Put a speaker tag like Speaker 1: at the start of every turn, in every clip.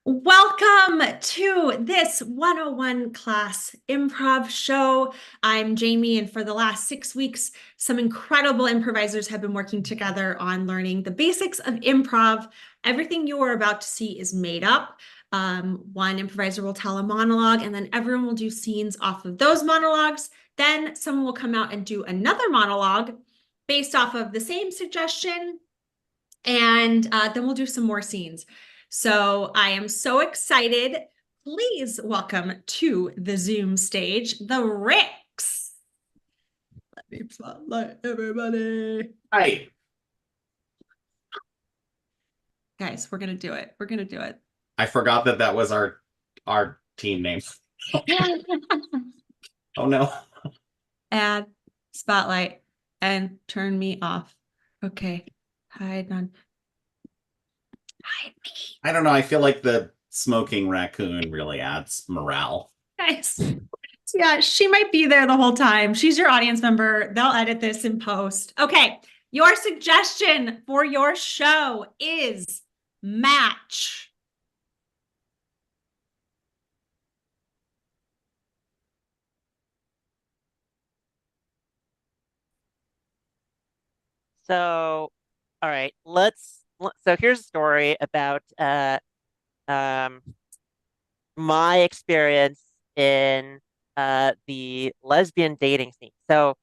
Speaker 1: Welcome to this 101 class improv show. I'm Jamie, and for the last 6 weeks, some incredible improvisers have been working together on learning the basics of improv. Everything you are about to see is made up. One improviser will tell a monologue, and then everyone will do scenes off of those monologues. Then someone will come out and do another monologue based off of the same suggestion, and then we'll do some more scenes. So I am so excited. Please welcome to the Zoom stage, the Ricks. Let me spotlight everybody.
Speaker 2: Hi.
Speaker 1: Guys, we're gonna do it. We're gonna do it.
Speaker 2: I forgot that was our team name. Oh no.
Speaker 1: Add spotlight and turn me off. Okay. Hide none. Hide me.
Speaker 2: I don't know. I feel like the smoking raccoon really adds morale.
Speaker 1: Guys. Yeah, she might be there the whole time. She's your audience member. They'll edit this in post. Okay, your suggestion for your show is match.
Speaker 3: So, all right, so here's a story about um my experience in the lesbian dating scene. So,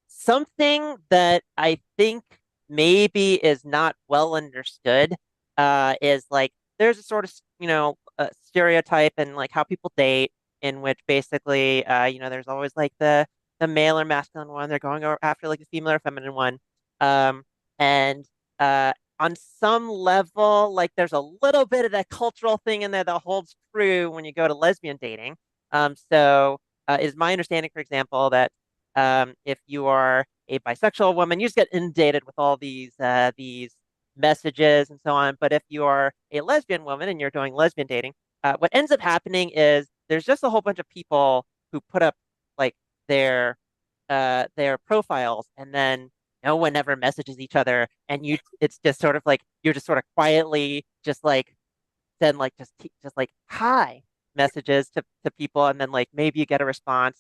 Speaker 3: something that I think maybe is not well understood is like there's a sort of, stereotype and like how people date in which basically there's always like the male or masculine one. They're going after like the female or feminine one. Um, and on some level, like there's a little bit of that cultural thing in there that holds true when you go to lesbian dating. So it is my understanding, for example, that if you are a bisexual woman, you just get inundated with all these messages and so on. But if you are a lesbian woman and you're doing lesbian dating, what ends up happening is there's just a whole bunch of people who put up like their their profiles, and then no one ever messages each other, and it's just sort of like you're just sort of quietly just like send like just like hi messages to people, and then like maybe you get a response.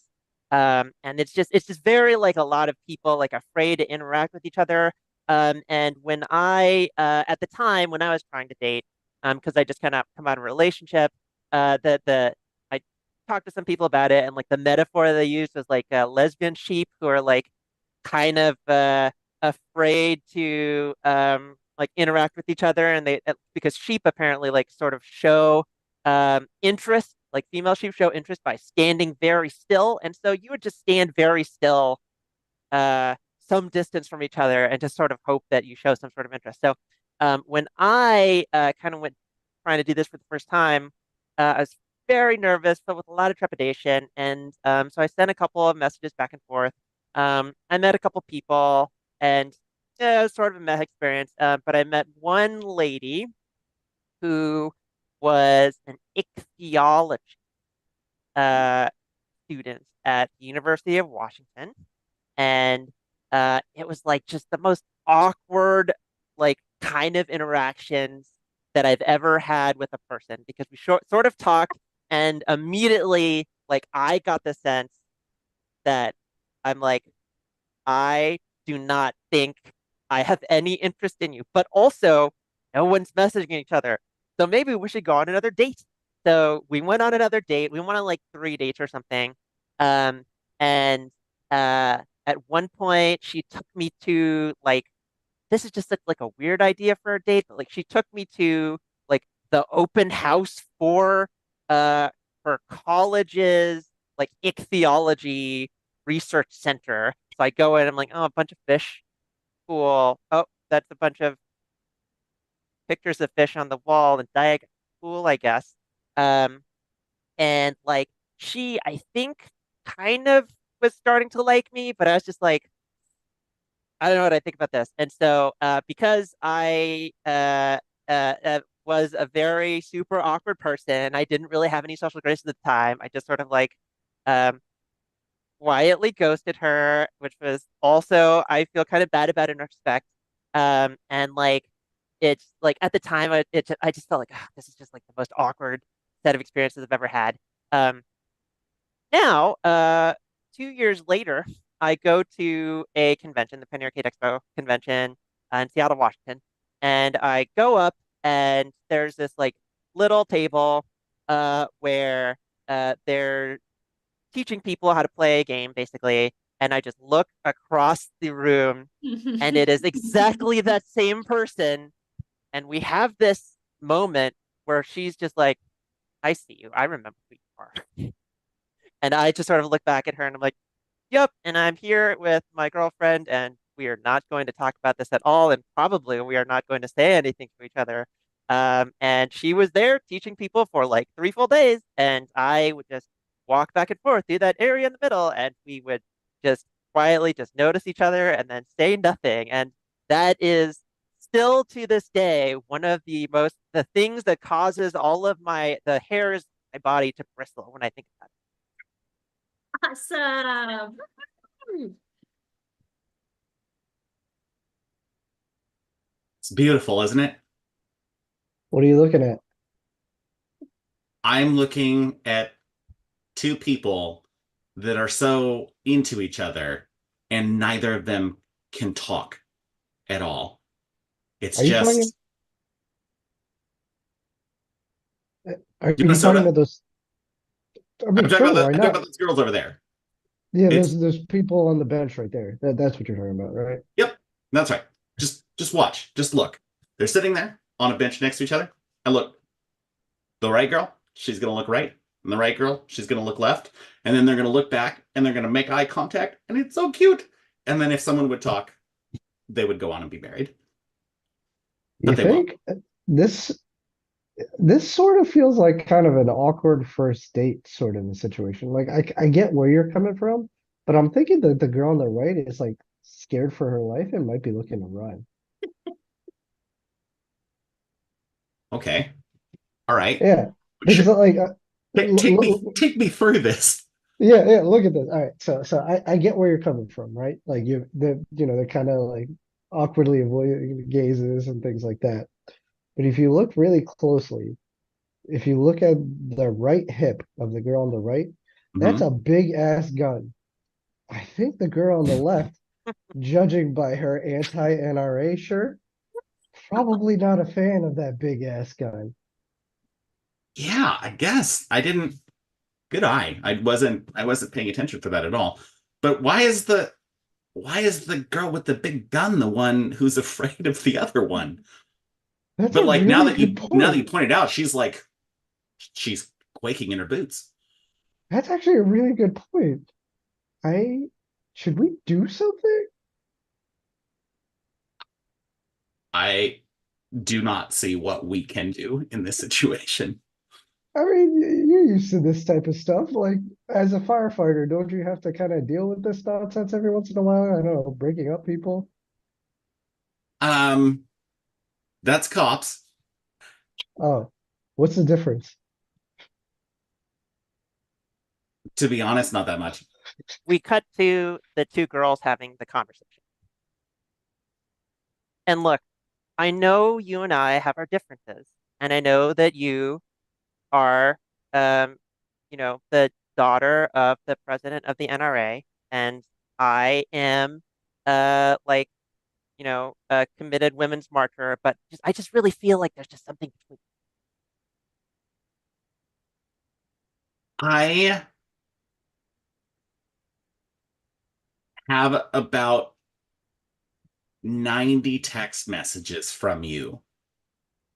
Speaker 3: And it's just very like a lot of people like afraid to interact with each other. And when I at the time when I was trying to date, because I just kind of come out of a relationship, the I talked to some people about it, and like the metaphor they used was like lesbian sheep who are like kind of afraid to like interact with each other, and they because sheep apparently like sort of show interest, like female sheep show interest by standing very still, and so you would just stand very still some distance from each other and just sort of hope that you show some sort of interest. So when I kind of went trying to do this for the first time, I was very nervous, but with a lot of trepidation, and so I sent a couple of messages back and forth. I met a couple people, and yeah, it was sort of a meh experience. But I met one lady who was an ichthyology uh, student at the University of Washington, and it was like just the most awkward, like kind of interactions that I've ever had with a person because we sort of talked, and immediately, like I got the sense that I'm like, I do not think I have any interest in you. But also, no one's messaging each other. So maybe we should go on another date. So we went on another date. We went on like 3 dates or something. Um, and at one point, she took me to like, this is just like a weird idea for a date, but like she took me to like the open house uh for college's like ichthyology research center. So I go in, I'm like, oh, a bunch of fish. Cool. Oh, that's a bunch of pictures of fish on the wall and diagram. Cool, I guess. Um, and like I think, kind of was starting to like me, but I was just like, I don't know what I think about this. And so, because I was a very super awkward person, I didn't really have any social grace at the time. I just sort of like um, quietly ghosted her, which was also I feel kind of bad about in retrospect. And like it's like at the time, I just felt like this is just like the most awkward set of experiences I've ever had. Um, Now, 2 years later, I go to a convention, the Penny Arcade Expo convention in Seattle, Washington, and I go up and there's this like little table where they're teaching people how to play a game, basically, and I just look across the room and it is exactly that same person, and we have this moment where she's just like, I see you, I remember who you are. And I just sort of look back at her and I'm like, yep. And I'm here with my girlfriend, and we are not going to talk about this at all. And probably we are not going to say anything to each other. And she was there teaching people for like 3 full days. And I would just walk back and forth through that area in the middle, and we would just quietly just notice each other and then say nothing. And that is still to this day one of the things that causes all of the hairs on my body to bristle when I think about it.
Speaker 1: Awesome.
Speaker 2: It's beautiful, isn't it?
Speaker 4: What are you looking at?
Speaker 2: I'm looking at two people that are so into each other, and neither of them can talk at all. It's
Speaker 4: Are you talking?
Speaker 2: just,
Speaker 4: Are
Speaker 2: do you want
Speaker 4: you
Speaker 2: a
Speaker 4: talking
Speaker 2: soda?
Speaker 4: about those? I mean, sure, why
Speaker 2: I'm talking
Speaker 4: not?
Speaker 2: about those girls over there.
Speaker 4: Yeah,
Speaker 2: It's
Speaker 4: there's people on the bench right there. That's what you're talking about, right?
Speaker 2: Yep, that's right. Just watch, just look. They're sitting there on a bench next to each other, and look, the right girl, she's gonna look right, and the right girl, she's gonna look left, and then they're gonna look back, and they're gonna make eye contact, and it's so cute. And then if someone would talk, they would go on and be married,
Speaker 4: You
Speaker 2: but they won't.
Speaker 4: think this this sort of feels like kind of an awkward first date sort of a situation. Like I get where you're coming from, but I'm thinking that the girl on the right is like scared for her life and might be looking to run.
Speaker 2: Okay, all right.
Speaker 4: Yeah, because
Speaker 2: Should,
Speaker 4: like
Speaker 2: take me through this.
Speaker 4: yeah, look at this. All right, so I get where you're coming from, right? Like they're kind of like awkwardly avoiding gazes and things like that. But if you look really closely, if you look at the right hip of the girl on the right, that's
Speaker 2: Mhm.
Speaker 4: a big ass gun. I think the girl on the left, judging by her anti-NRA shirt, probably not a fan of that big ass gun.
Speaker 2: Yeah, I guess I didn't. Good eye. I wasn't paying attention to that at all. But why is the girl with the big gun the one who's afraid of the other one?
Speaker 4: That's
Speaker 2: But
Speaker 4: a
Speaker 2: like
Speaker 4: really good
Speaker 2: now that you
Speaker 4: point.
Speaker 2: pointed out, she's quaking in her boots.
Speaker 4: That's actually a really good point. I should we do something?
Speaker 2: I do not see what we can do in this situation.
Speaker 4: I mean, you're used to this type of stuff. Like, as a firefighter, don't you have to kind of deal with this nonsense every once in a while? I don't know, breaking up people.
Speaker 2: Um, that's cops.
Speaker 4: Oh, what's the difference?
Speaker 2: To be honest, not that much.
Speaker 3: We cut to the two girls having the conversation. And look, I know you and I have our differences, and I know that you are, um, the daughter of the president of the NRA, and I am, like, a committed women's marcher. But I just really feel like there's just something between.
Speaker 2: I have about 90 text messages from you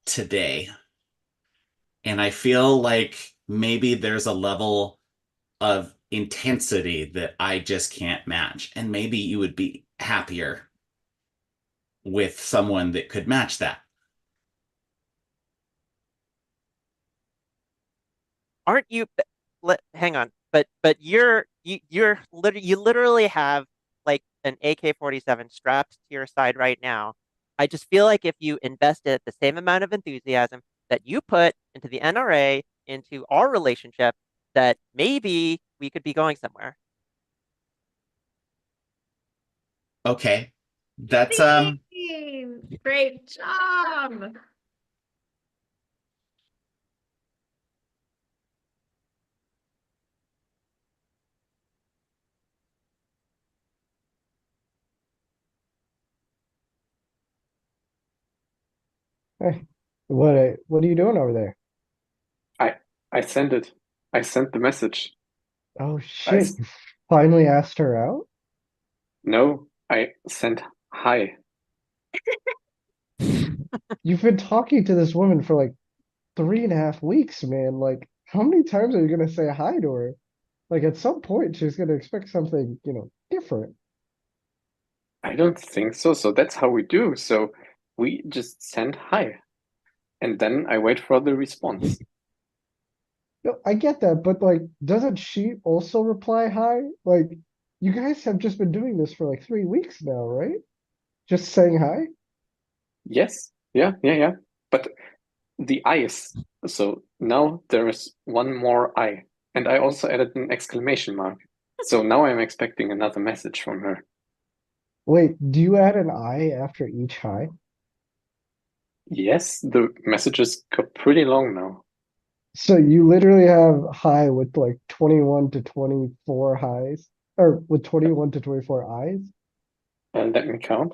Speaker 2: today, and I feel like maybe there's a level of intensity that I just can't match. And maybe you would be happier with someone that could match that.
Speaker 3: Aren't you? Hang on, but you literally have like an AK-47 strapped to your side right now. I just feel like if you invested the same amount of enthusiasm that you put into the NRA, into our relationship, that maybe we could be going somewhere.
Speaker 2: Okay. That's
Speaker 1: Great job.
Speaker 4: Hey, what are you doing over there?
Speaker 5: I I sent it. I sent the message.
Speaker 4: Oh
Speaker 5: I
Speaker 4: shit, you finally asked her out?
Speaker 5: no, I sent hi.
Speaker 4: You've been talking to this woman for like 3.5 weeks, man. Like, how many times are you gonna say hi to her? Like, at some point, she's gonna expect something, different.
Speaker 5: I don't think so. So that's how we do. So we just send hi, and then I wait for the response.
Speaker 4: No, I get that, but like, doesn't she also reply hi? Like, you guys have just been doing this for like 3 weeks now, right? Just saying hi?
Speaker 5: Yes, yeah, yeah, yeah. But the eyes. So now there is one more I, and I also added an exclamation mark. So now I'm expecting another message from her.
Speaker 4: Wait, do you add an I after each hi?
Speaker 5: Yes, the messages got pretty long now.
Speaker 4: So you literally have hi with like 21 to 24 highs, or with 21 to 24 eyes?
Speaker 5: And let me count.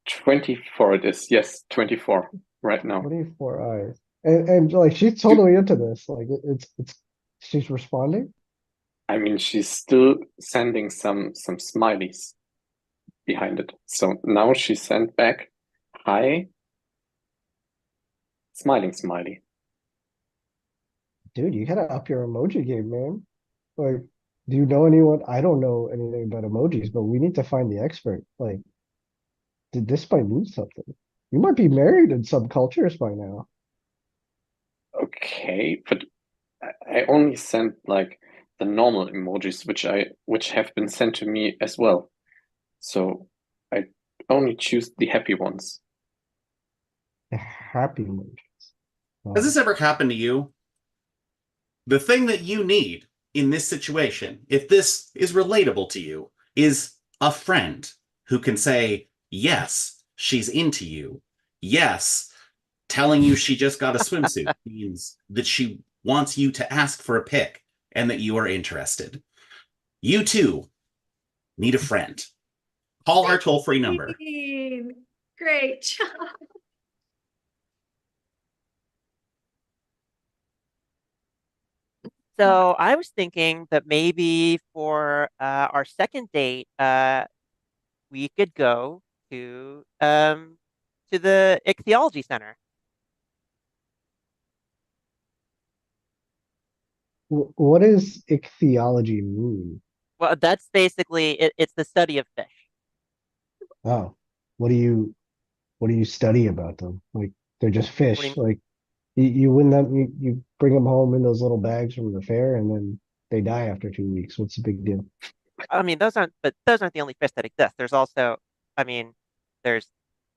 Speaker 5: 24 it is. Yes, 24 right now.
Speaker 4: 24 eyes. And like she's totally into this. Like it's she's responding.
Speaker 5: I mean, she's still sending some smileys behind it. So now she sent back, hi, smiling smiley.
Speaker 4: Dude, you gotta up your emoji game, man. Like, do you know anyone? I don't know anything about emojis, but we need to find the expert. Like, did this might mean something. You might be married in some cultures by now.
Speaker 5: Okay, but I only sent like the normal emojis, which have been sent to me as well. So I only choose the happy ones.
Speaker 4: The happy emojis.
Speaker 2: Has
Speaker 4: Wow.
Speaker 2: this ever happened to you? The thing that you need in this situation, if this is relatable to you, is a friend who can say, yes, she's into you. Yes, telling you she just got a swimsuit means that she wants you to ask for a pic and that you are interested. You too need a friend. Call our toll-free number.
Speaker 1: Great job.
Speaker 3: So I was thinking that maybe for our second date, we could go to the ichthyology center.
Speaker 4: What does ichthyology mean?
Speaker 3: Well, that's basically it's the study of fish.
Speaker 4: Oh, what do you what do you study about them? Like they're just
Speaker 3: What do
Speaker 4: fish.
Speaker 3: you,
Speaker 4: Like you win them, you bring them home in those little bags from the fair, and then they die after 2 weeks. What's the big deal?
Speaker 3: I mean, those aren't the only fish that exist. There's also, I mean, there's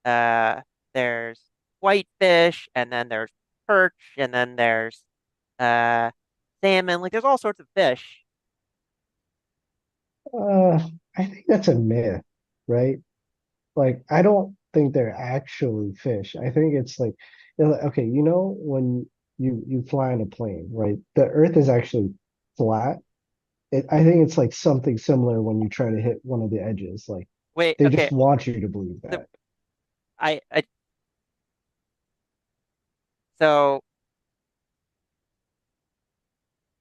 Speaker 3: uh there's whitefish, and then there's perch, and then there's uh salmon. Like there's all sorts of fish.
Speaker 4: Uh, I think that's a myth, right? Like I don't think they're actually fish. I think it's like, okay, when you fly on a plane, right? The Earth is actually flat. I think it's like something similar when you try to hit one of the edges. Like
Speaker 3: Wait,
Speaker 4: they
Speaker 3: okay.
Speaker 4: just want you to believe
Speaker 3: So
Speaker 4: that.
Speaker 3: I so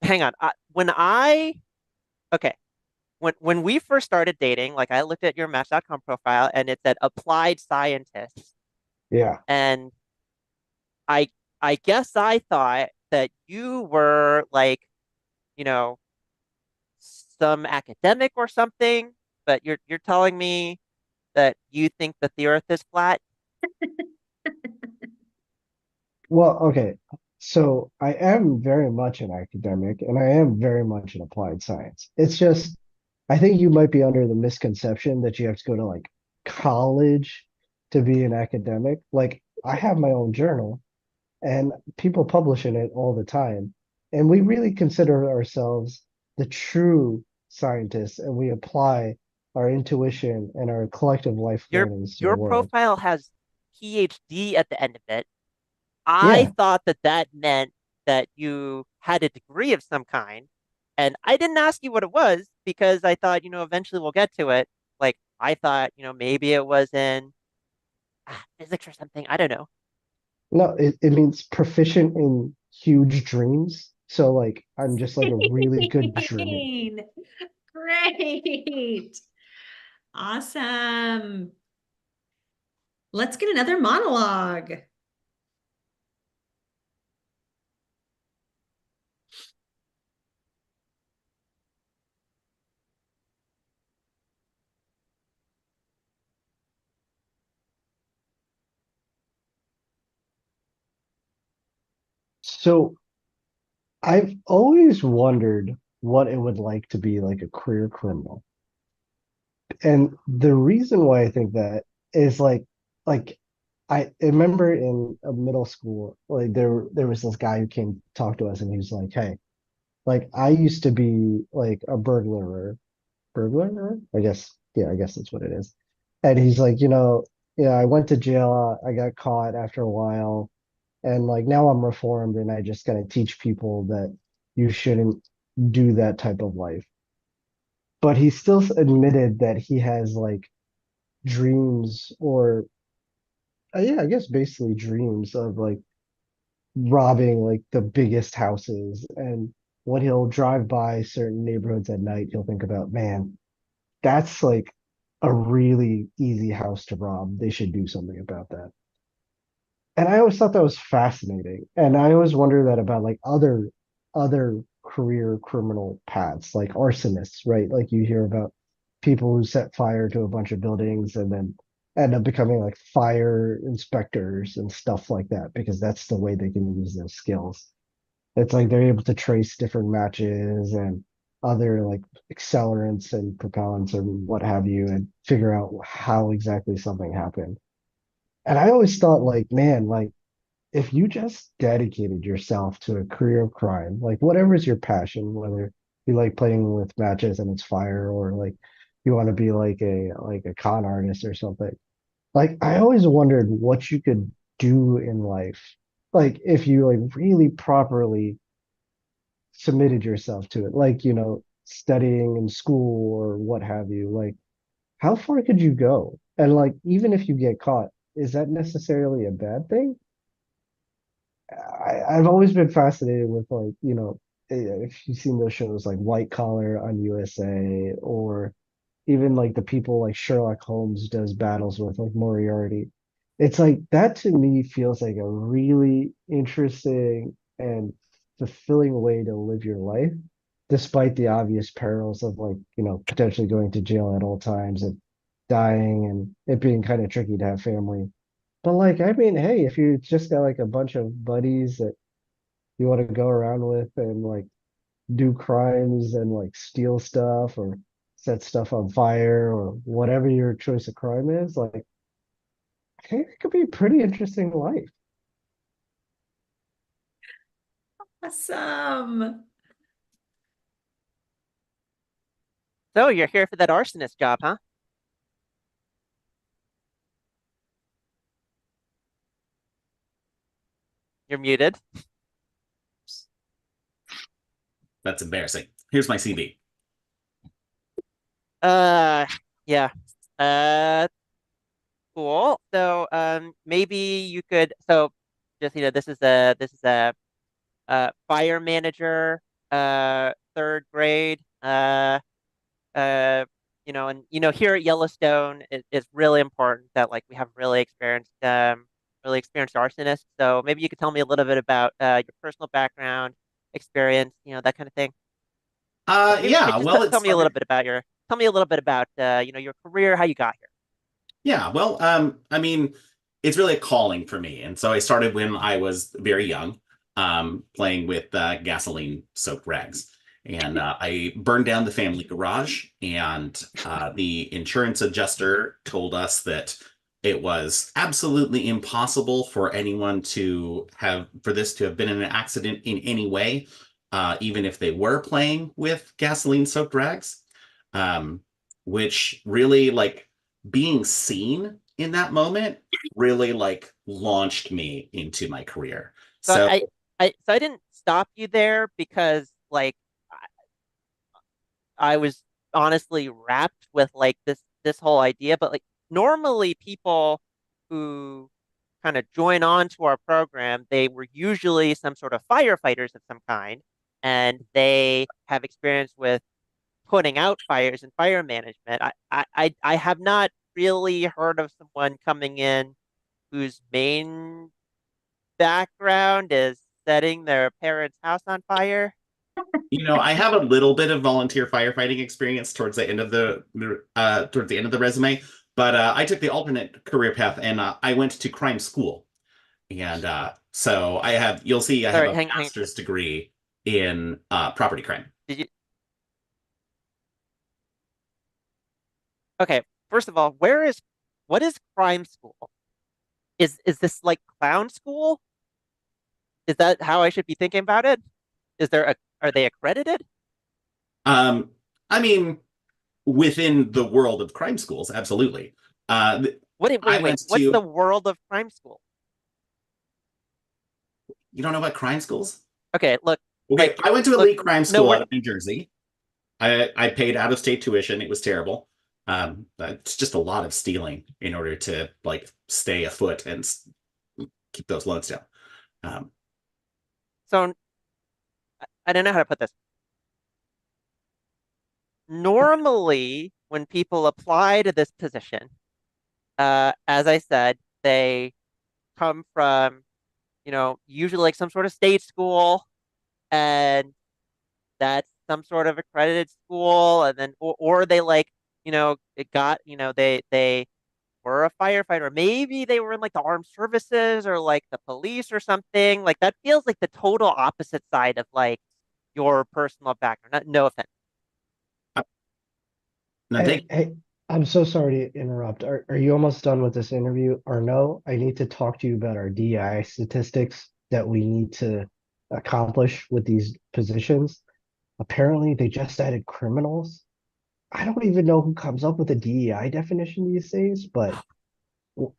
Speaker 3: hang on. Okay, when we first started dating, like I looked at your Match.com profile and it said applied scientist,
Speaker 4: Yeah.
Speaker 3: and I I guess I thought that you were like, you know, some academic or something, but you're telling me that you think that the Earth is flat?
Speaker 4: Well, okay. So I am very much an academic and I am very much an applied science. It's just, I think you might be under the misconception that you have to go to like college to be an academic. Like I have my own journal and people publish in it all the time. And we really consider ourselves the true scientists and we apply our intuition, and our collective life
Speaker 3: Your
Speaker 4: learnings to the
Speaker 3: your
Speaker 4: world.
Speaker 3: profile has PhD at the end of it. I
Speaker 4: Yeah,
Speaker 3: thought that that meant that you had a degree of some kind, and I didn't ask you what it was because I thought, eventually we'll get to it. Like I thought, maybe it was in physics or something. I don't know.
Speaker 4: no, it means proficient in huge dreams. So like I'm just like a really good dreamer.
Speaker 1: Great. Awesome. Let's get another monologue.
Speaker 4: So I've always wondered what it would like to be like a career criminal. And the reason why I think that is like I remember in a middle school, like there was this guy who came to talk to us and he was like, "Hey, like I used to be like a burglar, I guess, yeah, I guess that's what it is." And he's like, I went to jail, I got caught after a while, and like now I'm reformed and I just kind of teach people that you shouldn't do that type of life. But he still admitted that he has like dreams or yeah, I guess basically dreams of like robbing like the biggest houses. And when he'll drive by certain neighborhoods at night, he'll think about, man, that's like a really easy house to rob. They should do something about that. And I always thought that was fascinating. And I always wonder that about like other career criminal paths, like arsonists, right? Like you hear about people who set fire to a bunch of buildings and then end up becoming like fire inspectors and stuff like that because that's the way they can use their skills. It's like they're able to trace different matches and other like accelerants and propellants and what have you and figure out how exactly something happened. And I always thought like, man, like if you just dedicated yourself to a career of crime, like whatever is your passion, whether you like playing with matches and it's fire, or like you want to be like a con artist or something. Like I always wondered what you could do in life, like if you like really properly submitted yourself to it, like studying in school or what have you. Like how far could you go? And like even if you get caught, is that necessarily a bad thing? I've always been fascinated with like, if you've seen those shows like White Collar on USA or even like the people like Sherlock Holmes does battles with like Moriarty. It's like that to me feels like a really interesting and fulfilling way to live your life, despite the obvious perils of like, potentially going to jail at all times and dying and it being kind of tricky to have family. But like, I mean, hey, if you just got like a bunch of buddies that you want to go around with and like do crimes and like steal stuff or set stuff on fire or whatever your choice of crime is, like, I think it could be a pretty interesting life.
Speaker 1: Awesome.
Speaker 3: So you're here for that arsonist job, huh? You're muted.
Speaker 2: That's embarrassing. Here's my CV.
Speaker 3: Uh, yeah. Uh, cool. So, maybe you could. So, just this is a fire manager, third grade. Uh, and here at Yellowstone, it's really important that like we have really experienced arsonists. So maybe you could tell me a little bit about your personal background, experience, that kind of thing. Maybe you could
Speaker 2: Yeah,
Speaker 3: just
Speaker 2: well, it
Speaker 3: tell me a little
Speaker 2: started.
Speaker 3: bit about your career, how you got here.
Speaker 2: Yeah, well, I mean, it's really a calling for me. And so I started when I was very young, playing with gasoline soaked rags. And I burned down the family garage, and the insurance adjuster told us that it was absolutely impossible for anyone for this to have been in an accident in any way, even if they were playing with gasoline soaked rags. Um, which really like being seen in that moment really like launched me into my career.
Speaker 3: So
Speaker 2: So
Speaker 3: I didn't stop you there because like I was honestly wrapped with like this whole idea, but like normally people who kind of join on to our program, they were usually some sort of firefighters of some kind, and they have experience with putting out fires and fire management. I have not really heard of someone coming in whose main background is setting their parents' house on fire.
Speaker 2: I have a little bit of volunteer firefighting experience towards the end of the resume, but I took the alternate career path and I went to crime school. And so you'll see I have
Speaker 3: Sorry,
Speaker 2: a
Speaker 3: hang.
Speaker 2: master's degree in property crime.
Speaker 3: Did you? Okay, first of all, what is crime school? Is this like clown school? Is that how I should be thinking about it? Are they accredited?
Speaker 2: Um, I mean, within the world of crime schools, absolutely. I
Speaker 3: Wait.
Speaker 2: went
Speaker 3: What's the
Speaker 2: to,
Speaker 3: world of crime school?
Speaker 2: you don't know about crime schools?
Speaker 3: Okay,
Speaker 2: Okay, I went to
Speaker 3: look,
Speaker 2: elite crime
Speaker 3: no,
Speaker 2: school
Speaker 3: we're
Speaker 2: out of New Jersey. I paid out of state tuition. It was terrible. It's just a lot of stealing in order to like stay afoot and keep those loans down. Um,
Speaker 3: so I don't know how to put this. Normally, when people apply to this position, as I said, they come from, usually like some sort of state school, and that's some sort of accredited school, and then or they like, it got, they were a firefighter. Maybe they were in like the armed services or like the police or something. Like that feels like the total opposite side of like your personal background. No offense.
Speaker 2: no,
Speaker 4: Hey, hey, I'm so sorry to interrupt. Are you almost done with this interview or no? I need to talk to you about our DI statistics that we need to accomplish with these positions. Apparently, they just added criminals. I don't even know who comes up with a DEI definition these days, but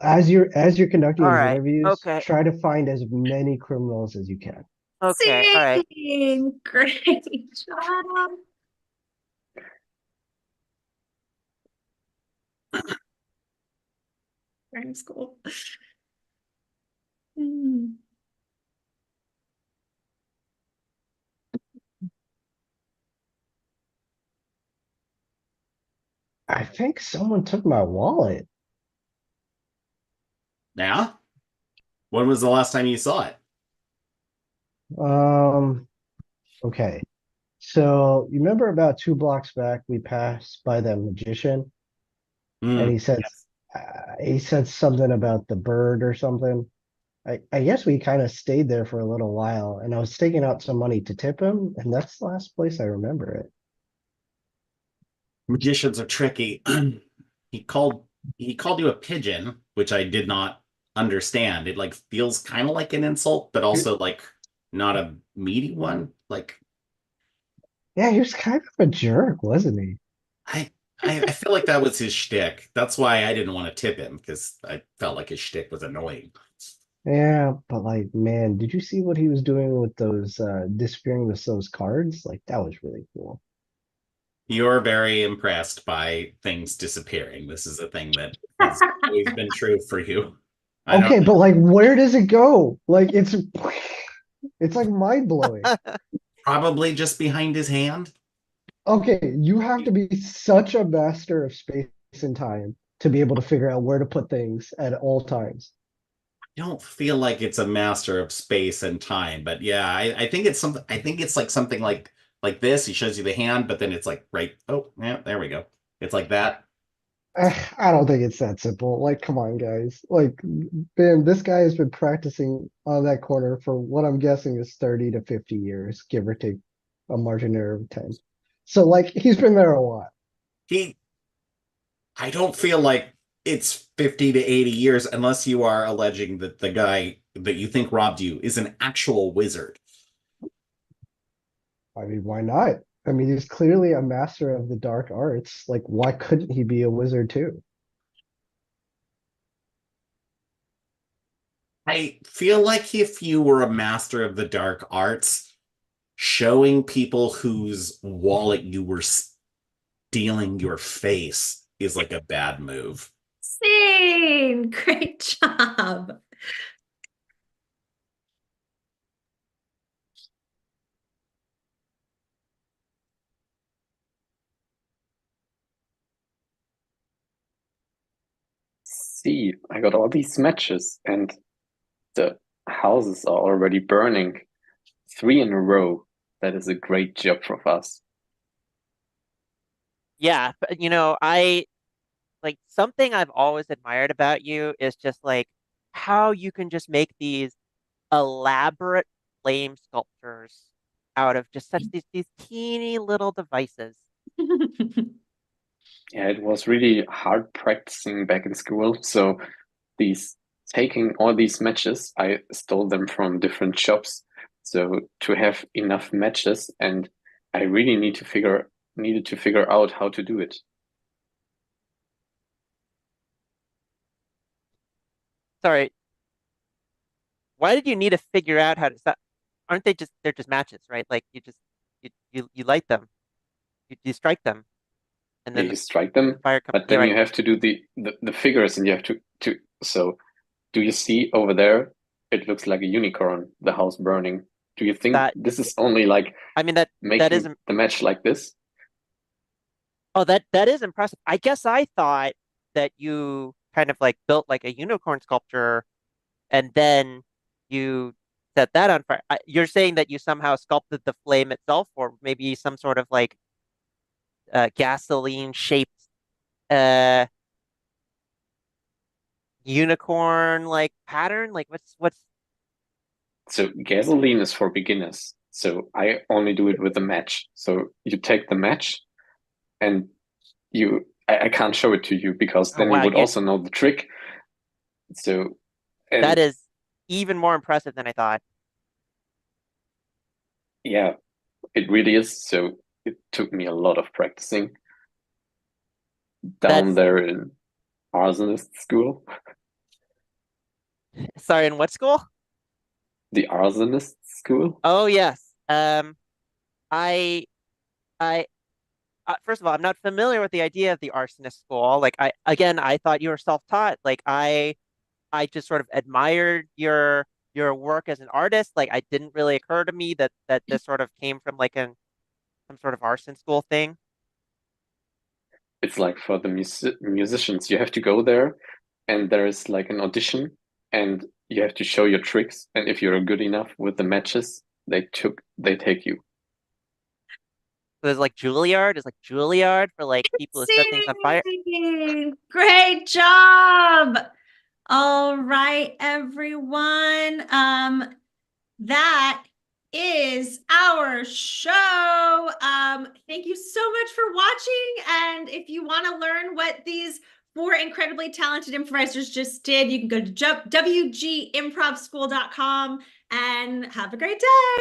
Speaker 4: as you're conducting
Speaker 3: All
Speaker 4: these
Speaker 3: right.
Speaker 4: interviews,
Speaker 3: Okay.
Speaker 4: try to find as many criminals as you can.
Speaker 3: Okay. All right.
Speaker 1: Same. Great job. Crime school. Hmm.
Speaker 4: I think someone took my wallet.
Speaker 2: yeah. When was the last time you saw it?
Speaker 4: Um, okay. So you remember about 2 blocks back, we passed by that magician, and
Speaker 2: Mm,
Speaker 4: he said something about the bird or something. I guess we kind of stayed there for a little while, and I was taking out some money to tip him, and that's the last place I remember it.
Speaker 2: magicians are tricky. he called he called you a pigeon, which I did not understand. It like feels kind of like an insult, but also like not a meaty one. Like
Speaker 4: Yeah, he was kind of a jerk, wasn't he?
Speaker 2: I I feel like that was his shtick. That's why I didn't want to tip him because I felt like his shtick was annoying.
Speaker 4: Yeah, but like, man, did you see what he was doing with those disappearing with those cards? Like, that was really cool.
Speaker 2: You're very impressed by things disappearing. This is a thing that has always been true for you. I don't
Speaker 4: Okay, but like, where does it go? Like, it's like mind blowing.
Speaker 2: probably just behind his hand.
Speaker 4: Okay, you have to be such a master of space and time to be able to figure out where to put things at all times.
Speaker 2: Don't feel like it's a master of space and time, but yeah, I think it's something. I think it's like something like this. He shows you the hand, but then it's like right. Oh, yeah, there we go. It's like that.
Speaker 4: I don't think it's that simple. Like, come on, guys. Like, man, this guy has been practicing on that corner for what I'm guessing is 30 to 50 years, give or take a margin error of 10. So, like, he's been there a lot.
Speaker 2: He. I don't feel like it's 50 to 80 years unless you are alleging that the guy that you think robbed you is an actual wizard.
Speaker 4: I mean, why not? I mean, he's clearly a master of the dark arts. Like, why couldn't he be a wizard too?
Speaker 2: I feel like if you were a master of the dark arts, showing people whose wallet you were stealing your face is like a bad move.
Speaker 1: Scene! Great job.
Speaker 5: See, I got all these matches and the houses are already burning 3 in a row. That is a great job from us.
Speaker 3: Yeah, but I like something I've always admired about you is just like how you can just make these elaborate flame sculptures out of just such these teeny little devices.
Speaker 5: Yeah, it was really hard practicing back in school. So these taking all these matches, I stole them from different shops. So to have enough matches, and I really needed to figure out how to do it.
Speaker 3: Sorry, why did you need to figure out how to stop? Aren't they're just matches, right? Like you light them, you strike them, and
Speaker 5: Yeah,
Speaker 3: then
Speaker 5: you strike them,
Speaker 3: the fire comes.
Speaker 5: but
Speaker 3: Yeah,
Speaker 5: then
Speaker 3: right.
Speaker 5: you have to do the figures, and you have to. So, do you see over there? It looks like a unicorn. The house burning. Do you think
Speaker 3: That
Speaker 5: this is only like
Speaker 3: I mean that
Speaker 5: making
Speaker 3: isn't.
Speaker 5: the match like this?
Speaker 3: Oh, that is impressive. I guess I thought that you kind of like built like a unicorn sculpture and then you set that on fire. You're saying that you somehow sculpted the flame itself, or maybe some sort of like gasoline shaped uh unicorn like pattern? Like what's
Speaker 5: So gasoline is for beginners. So I only do it with a match. So you take the match, and I can't show it to you because
Speaker 3: oh
Speaker 5: then you
Speaker 3: wow,
Speaker 5: would also know the trick. So
Speaker 3: that
Speaker 5: and
Speaker 3: is even more impressive than I thought.
Speaker 5: yeah, it really is. So it took me a lot of practicing down
Speaker 3: That's
Speaker 5: there in arsonist school.
Speaker 3: sorry, in what school?
Speaker 5: The arsonist school.
Speaker 3: Oh yes. I I first of all, I'm not familiar with the idea of the arsonist school. Like I thought you were self-taught. Like I just sort of admired your work as an artist. Like it didn't really occur to me that this sort of came from like some sort of arson school thing.
Speaker 5: It's like for the musicians, you have to go there, and there is like an audition, and you have to show your tricks. And if you're good enough with the matches, they take you.
Speaker 3: So there's like Juilliard, is like Juilliard for like people who set things on fire.
Speaker 1: Scene! Great job. All right, everyone. That is our show. Thank you so much for watching. And if you want to learn what these four incredibly talented improvisers just did, you can go to wgimprovschool.com and have a great day.